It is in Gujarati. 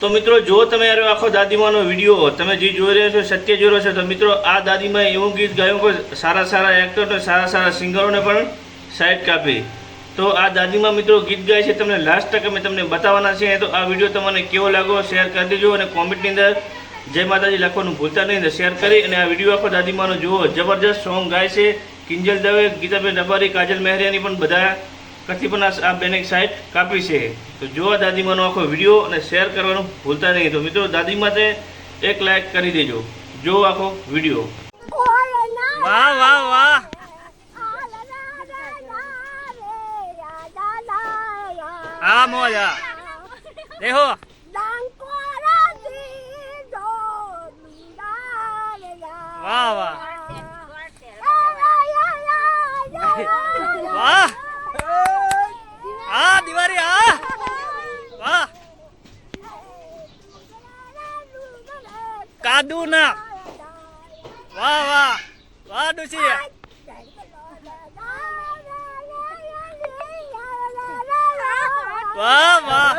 તો મિત્રો જો તમે યાર આખો દાદીમાનો વિડીયો તમે જે જોઈ રહ્યા છો સત્ય જોઈ રહ્યો છો તો મિત્રો આ દાદીમાએ એવું ગીત ગાયું કે સારા સારા એક્ટર સારા સિંગરોને પણ સાઈડ કાપી. તો આ દાદીમા મિત્રો ગીત ગાય છે તમને લાસ્ટ તક અમે તમને બતાવવાના છે. તો આ વિડીયો તમને કેવો લાગ્યો શેર કરી દેજો અને કોમેન્ટની અંદર જય માતાજી લખવાનું ભૂલતા નહીં. શેર કરી અને આ વિડીયો આખો દાદીમાનો જુઓ. જબરજસ્ત સોંગ ગાય છે કિંજલ દવે, ગીતાબેન રબારી, કાજલ મહેરિયાની પણ બધા કથી પણ આ બેને સાઈડ કાપી છે. તો જો દાદીમાનો આખો વિડીયો અને શેર કરવાનું ભૂલતા નહીં. તો મિત્રો દાદીમા તે એક લાઈક કરી દેજો. જો આખો વિડીયો. વાહ વાહ વાહ આ મોજા દેખો વાહ વાહ વાહ આ દિવાળી આ વાહ કાદુના વાહ વાહ વાહ ડુસી વાહ વાહ